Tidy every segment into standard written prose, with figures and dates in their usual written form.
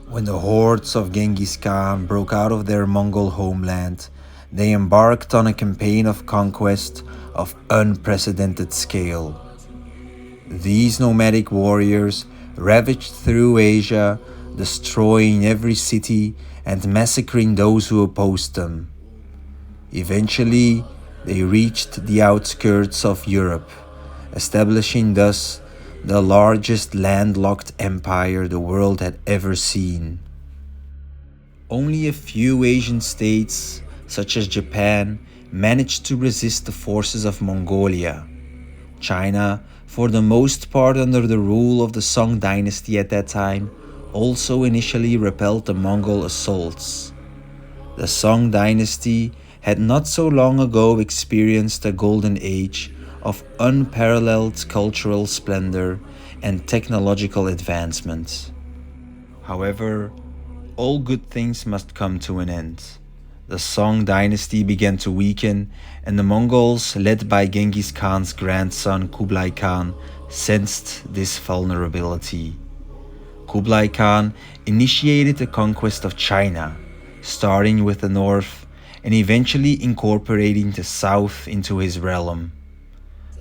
When the hordes of Genghis Khan broke out of their Mongol homeland, they embarked on a campaign of conquest of unprecedented scale. These nomadic warriors ravaged through Asia, destroying every city and massacring those who opposed them. Eventually, they reached the outskirts of Europe, establishing thus the largest landlocked empire the world had ever seen. Only a few Asian states, such as Japan, managed to resist the forces of Mongolia. China, for the most part under the rule of the Song Dynasty at that time, also initially repelled the Mongol assaults. The Song Dynasty had not so long ago experienced a golden age of unparalleled cultural splendor and technological advancement. However, all good things must come to an end. The Song dynasty began to weaken, and the Mongols, led by Genghis Khan's grandson Kublai Khan, sensed this vulnerability. Kublai Khan initiated the conquest of China, starting with the north and eventually incorporating the south into his realm.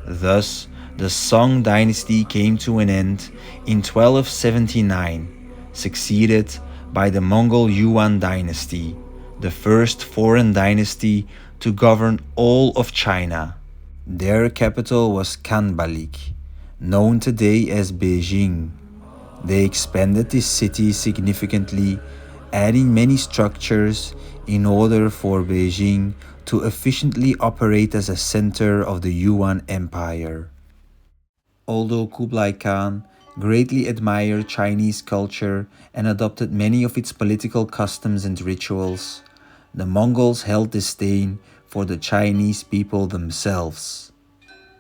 Thus, the Song dynasty came to an end in 1279, succeeded by the Mongol Yuan Dynasty, the first foreign dynasty to govern all of China. Their capital was Kanbalik, known today as Beijing. They expanded this city significantly, adding many structures in order for Beijing to efficiently operate as a center of the Yuan Empire. Although Kublai Khan greatly admired Chinese culture and adopted many of its political customs and rituals, the Mongols held disdain for the Chinese people themselves.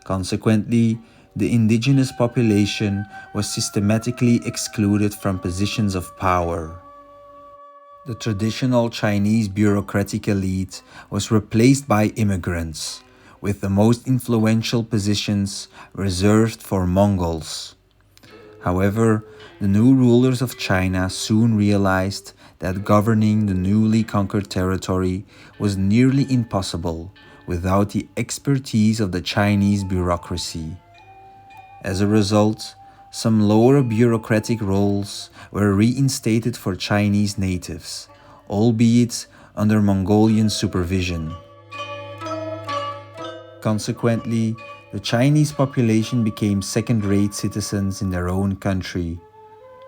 Consequently, the indigenous population was systematically excluded from positions of power. The traditional Chinese bureaucratic elite was replaced by immigrants, with the most influential positions reserved for Mongols. However, the new rulers of China soon realized that governing the newly conquered territory was nearly impossible without the expertise of the Chinese bureaucracy. As a result, some lower bureaucratic roles were reinstated for Chinese natives, albeit under Mongolian supervision. Consequently, the Chinese population became second-rate citizens in their own country.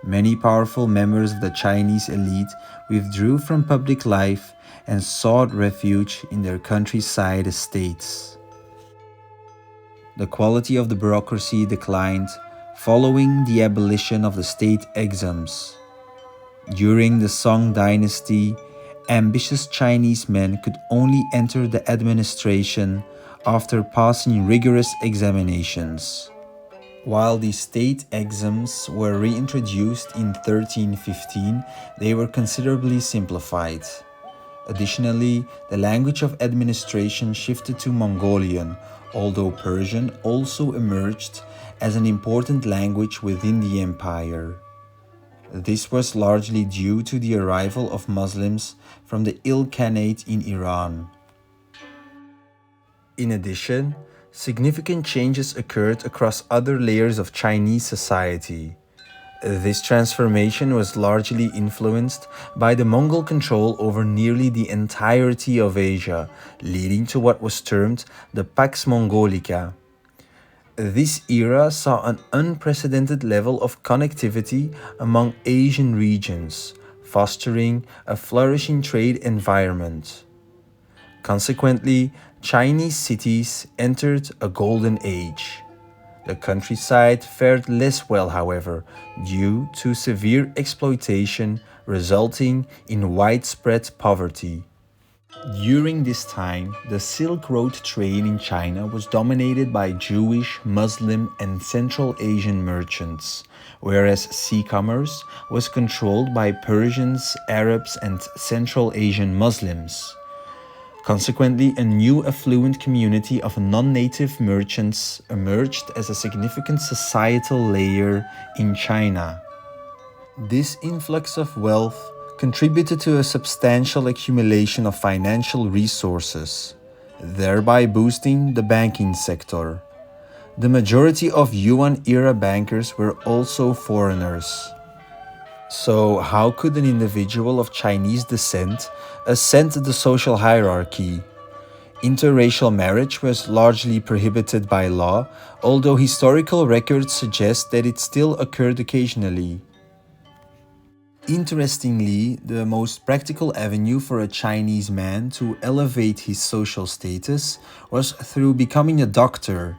Many powerful members of the Chinese elite withdrew from public life and sought refuge in their countryside estates. The quality of the bureaucracy declined following the abolition of the state exams. During the Song dynasty, ambitious Chinese men could only enter the administration after passing rigorous examinations. While the state exams were reintroduced in 1315, they were considerably simplified. Additionally, the language of administration shifted to Mongolian, although Persian also emerged as an important language within the empire. This was largely due to the arrival of Muslims from the Ilkhanate in Iran. In addition, significant changes occurred across other layers of Chinese society. This transformation was largely influenced by the Mongol control over nearly the entirety of Asia, leading to what was termed the Pax Mongolica. This era saw an unprecedented level of connectivity among Asian regions, fostering a flourishing trade environment. Consequently, Chinese cities entered a golden age. The countryside fared less well, however, due to severe exploitation resulting in widespread poverty. During this time, the Silk Road trade in China was dominated by Jewish, Muslim, and Central Asian merchants, whereas sea commerce was controlled by Persians, Arabs, and Central Asian Muslims. Consequently, a new affluent community of non-native merchants emerged as a significant societal layer in China. This influx of wealth contributed to a substantial accumulation of financial resources, thereby boosting the banking sector. The majority of Yuan-era bankers were also foreigners. So, how could an individual of Chinese descent ascend the social hierarchy? Interracial marriage was largely prohibited by law, although historical records suggest that it still occurred occasionally. Interestingly, the most practical avenue for a Chinese man to elevate his social status was through becoming a doctor.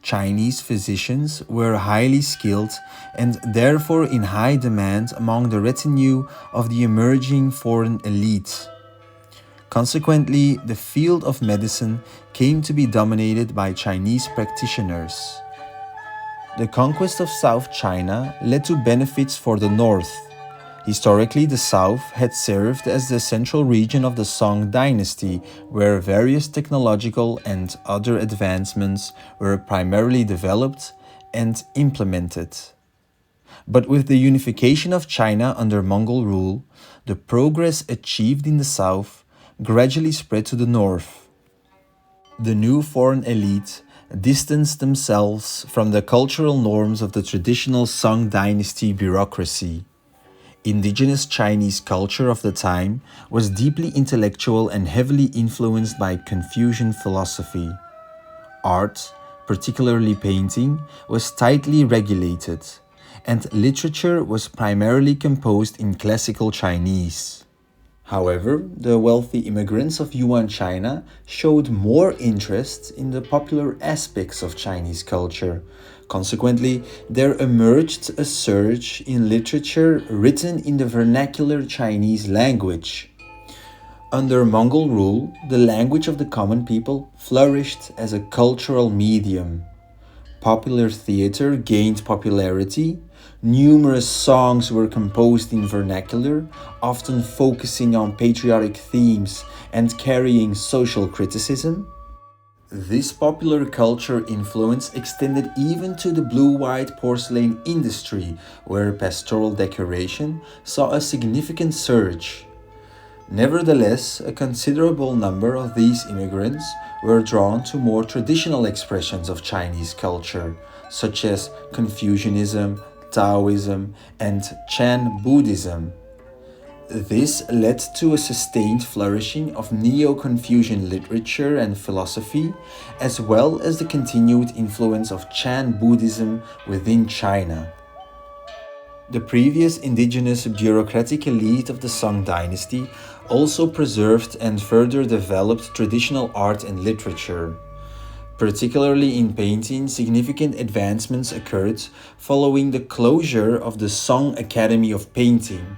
Chinese physicians were highly skilled and therefore in high demand among the retinue of the emerging foreign elite. Consequently, the field of medicine came to be dominated by Chinese practitioners. The conquest of South China led to benefits for the north. Historically, the south had served as the central region of the Song Dynasty, where various technological and other advancements were primarily developed and implemented. But with the unification of China under Mongol rule, the progress achieved in the south gradually spread to the north. The new foreign elite distanced themselves from the cultural norms of the traditional Song Dynasty bureaucracy. Indigenous Chinese culture of the time was deeply intellectual and heavily influenced by Confucian philosophy. Art, particularly painting, was tightly regulated, and literature was primarily composed in classical Chinese. However, the wealthy immigrants of Yuan China showed more interest in the popular aspects of Chinese culture. Consequently, there emerged a surge in literature written in the vernacular Chinese language. Under Mongol rule, the language of the common people flourished as a cultural medium. Popular theater gained popularity. Numerous songs were composed in vernacular, often focusing on patriotic themes and carrying social criticism. This popular culture influence extended even to the blue-white porcelain industry, where pastoral decoration saw a significant surge. Nevertheless, a considerable number of these immigrants were drawn to more traditional expressions of Chinese culture, such as Confucianism, Taoism, and Chan Buddhism. This led to a sustained flourishing of Neo-Confucian literature and philosophy, as well as the continued influence of Chan Buddhism within China. The previous indigenous bureaucratic elite of the Song Dynasty also preserved and further developed traditional art and literature. Particularly in painting, significant advancements occurred following the closure of the Song Academy of Painting.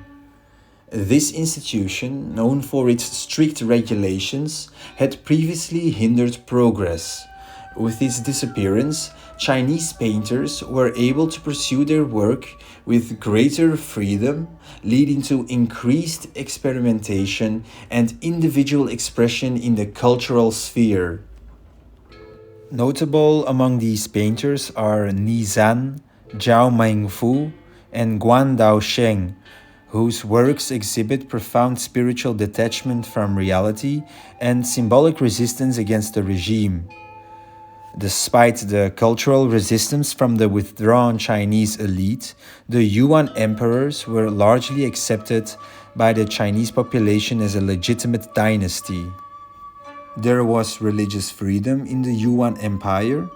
This institution, known for its strict regulations, had previously hindered progress. With its disappearance, Chinese painters were able to pursue their work with greater freedom, leading to increased experimentation and individual expression in the cultural sphere. Notable among these painters are Ni Zan, Zhao Mengfu, and Guan Daosheng, whose works exhibit profound spiritual detachment from reality and symbolic resistance against the regime. Despite the cultural resistance from the withdrawn Chinese elite, the Yuan emperors were largely accepted by the Chinese population as a legitimate dynasty. There was religious freedom in the Yuan Empire,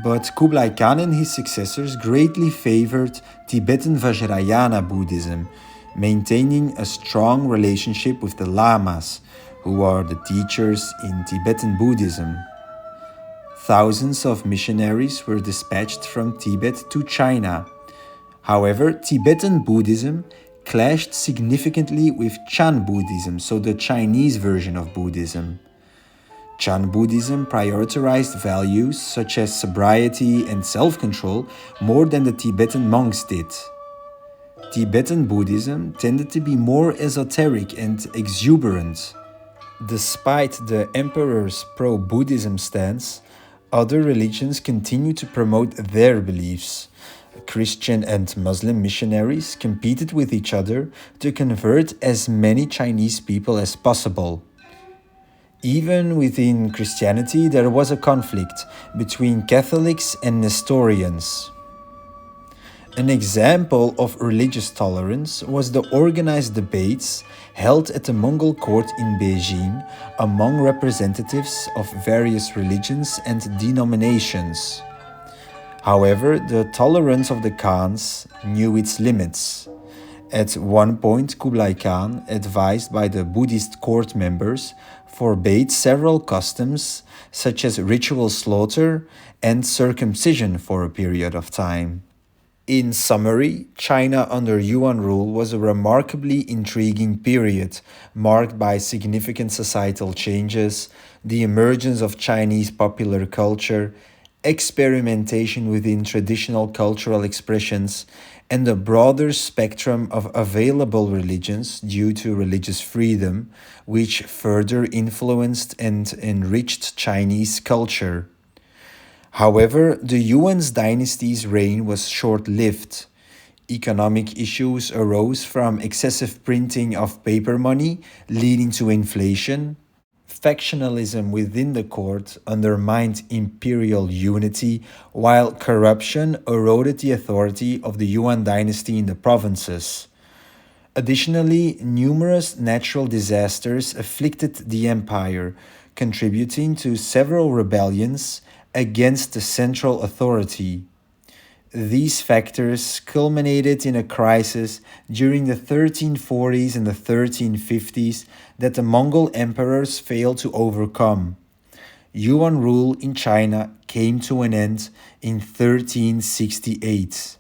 but Kublai Khan and his successors greatly favored Tibetan Vajrayana Buddhism, maintaining a strong relationship with the lamas, who are the teachers in Tibetan Buddhism. Thousands of missionaries were dispatched from Tibet to China. However, Tibetan Buddhism clashed significantly with Chan Buddhism, so the Chinese version of Buddhism. Chan Buddhism prioritized values such as sobriety and self-control more than the Tibetan monks did. Tibetan Buddhism tended to be more esoteric and exuberant. Despite the emperor's pro-Buddhism stance, other religions continued to promote their beliefs. Christian and Muslim missionaries competed with each other to convert as many Chinese people as possible. Even within Christianity, there was a conflict between Catholics and Nestorians. An example of religious tolerance was the organized debates held at the Mongol court in Beijing among representatives of various religions and denominations. However, the tolerance of the Khans knew its limits. At one point, Kublai Khan, advised by the Buddhist court members, forbade several customs such as ritual slaughter and circumcision for a period of time. In summary, China under Yuan rule was a remarkably intriguing period, marked by significant societal changes, the emergence of Chinese popular culture, experimentation within traditional cultural expressions, and a broader spectrum of available religions due to religious freedom, which further influenced and enriched Chinese culture. However, the Yuan dynasty's reign was short-lived. Economic issues arose from excessive printing of paper money, leading to inflation. Factionalism within the court undermined imperial unity, while corruption eroded the authority of the Yuan dynasty in the provinces. Additionally, numerous natural disasters afflicted the empire, contributing to several rebellions against the central authority. These factors culminated in a crisis during the 1340s and the 1350s that the Mongol emperors failed to overcome. Yuan rule in China came to an end in 1368.